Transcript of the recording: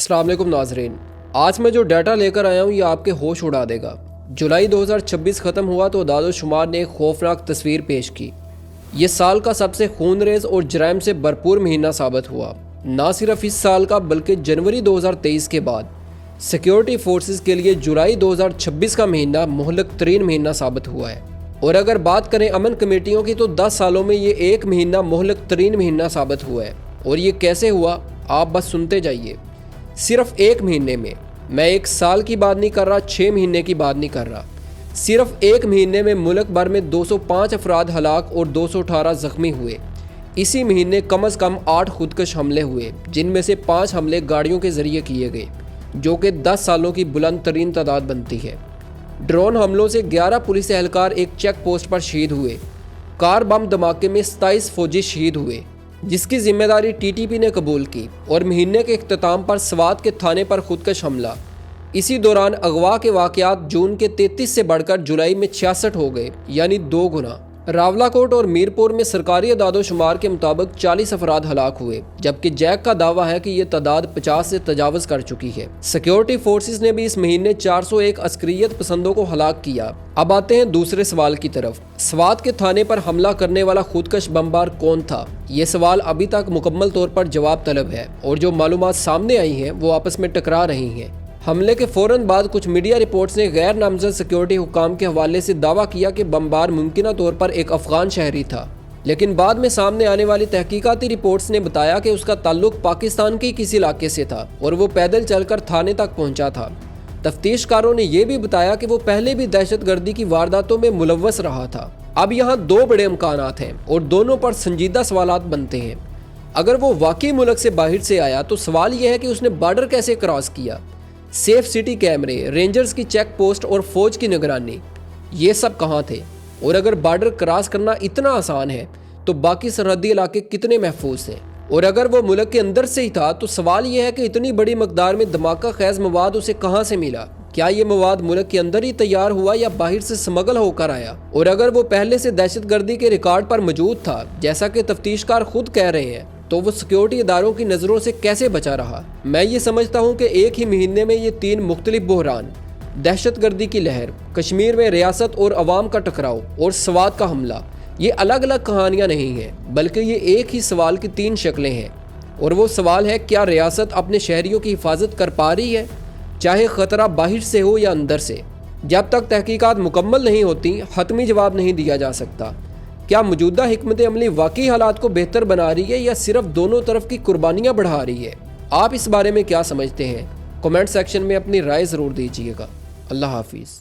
अस्सलाम वालेकुम नाजरीन, आज मैं जो डाटा लेकर आया हूँ ये आपके होश उड़ा देगा। जुलाई 2026 ख़त्म हुआ तो दादोशुमार ने एक खौफनाक तस्वीर पेश की। ये साल का सबसे खूनरेज और जराइम से भरपूर महीना साबित हुआ। ना सिर्फ इस साल का बल्कि जनवरी 2023 के बाद सिक्योरिटी फोर्सेस के लिए जुलाई 2026 का महीना मुहल्लक तरीन महीना साबित हुआ है। और अगर बात करें अमन कमेटियों की तो 10 सालों में ये एक महीना मुहल्लक तरीन महीना साबित हुआ है। और ये कैसे हुआ, आप बस सुनते जाइए। सिर्फ एक महीने में, मैं एक साल की बात नहीं कर रहा, 6 महीने की बात नहीं कर रहा, सिर्फ एक महीने में मुल्क भर में 205 अफराद हलाक और 218 ज़ख्मी हुए। इसी महीने कम से कम 8 खुदकश हमले हुए, जिनमें से 5 हमले गाड़ियों के ज़रिए किए गए, जो कि 10 सालों की बुलंद तरीन तादाद बनती है। ड्रोन हमलों से 11 पुलिस एहलकार एक चेक पोस्ट पर शहीद हुए। कार बम धमाके में 27 फौजी शहीद हुए, जिसकी जिम्मेदारी टीटीपी ने कबूल की। और महीने के इख्तिताम पर स्वात के थाने पर खुदकश हमला। इसी दौरान अगवा के वाक़यात जून के 33 से बढ़कर जुलाई में 66 हो गए, यानी 2 गुना। रावलाकोट और मीरपुर में सरकारी अदादोशुमार के मुताबिक 40 अफराद हलाक हुए, जबकि जैक का दावा है कि ये तादाद 50 से तजावज़ कर चुकी है। सिक्योरिटी फोर्सेस ने भी इस महीने 401 अस्करियत पसंदों को हलाक किया। अब आते हैं दूसरे सवाल की तरफ। स्वात के थाने पर हमला करने वाला खुदकश बमबार कौन था? ये सवाल अभी तक मुकम्मल तौर पर जवाब तलब है और जो मालूमात सामने आई हैं वो आपस में टकरा रही हैं। हमले के फ़ौरन बाद कुछ मीडिया रिपोर्ट्स ने गैर नामजद सिक्योरिटी हुकाम के हवाले से दावा किया कि बमबार मुमकिना तौर पर एक अफ़गान शहरी था, लेकिन बाद में सामने आने वाली तहकीकाती रिपोर्ट्स ने बताया कि उसका ताल्लुक पाकिस्तान के किसी इलाके से था और वो पैदल चलकर थाने तक पहुंचा था। तफ्तीशकारों ने यह भी बताया कि वो पहले भी दहशतगर्दी की वारदातों में मुलव्वस रहा था। अब यहाँ 2 बड़े इम्कानात हैं और दोनों पर संजीदा सवालात बनते हैं। अगर वो वाकई मुल्क से बाहर से आया तो सवाल यह है कि उसने बॉर्डर कैसे क्रॉस किया। सेफ सिटी कैमरे, रेंजर्स की चेक पोस्ट और फौज की निगरानी, ये सब कहाँ थे? और अगर बॉर्डर क्रॉस करना इतना आसान है तो बाकी सरहदी इलाके कितने महफूज हैं? और अगर वो मुल्क के अंदर से ही था तो सवाल यह है कि इतनी बड़ी मकदार में धमाका खैज मवाद उसे कहाँ से मिला? क्या ये मवाद मुल्क के अंदर ही तैयार हुआ या बाहर से स्मगल होकर आया? और अगर वो पहले से दहशतगर्दी के रिकॉर्ड पर मौजूद था, जैसा कि तफ्तीशकार खुद कह रहे हैं, तो वो सिक्योरिटी इदारों की नज़रों से कैसे बचा रहा? मैं ये समझता हूँ कि एक ही महीने में ये 3 मुख्तलिफ बहरान, दहशतगर्दी की लहर, कश्मीर में रियासत और अवाम का टकराव और स्वात का हमला, ये अलग अलग कहानियाँ नहीं हैं, बल्कि ये एक ही सवाल की 3 शक्लें हैं। और वो सवाल है, क्या रियासत अपने शहरियों की हिफाजत कर पा रही है, चाहे ख़तरा बाहर से हो या अंदर से? जब तक तहकीकात मुकम्मल नहीं होती, हतमी जवाब नहीं दिया जा सकता। क्या मौजूदा हिकमत अमली वाकई हालात को बेहतर बना रही है या सिर्फ दोनों तरफ की कुर्बानियाँ बढ़ा रही है? आप इस बारे में क्या समझते हैं? कमेंट सेक्शन में अपनी राय ज़रूर दीजिएगा। अल्लाह हाफिज़।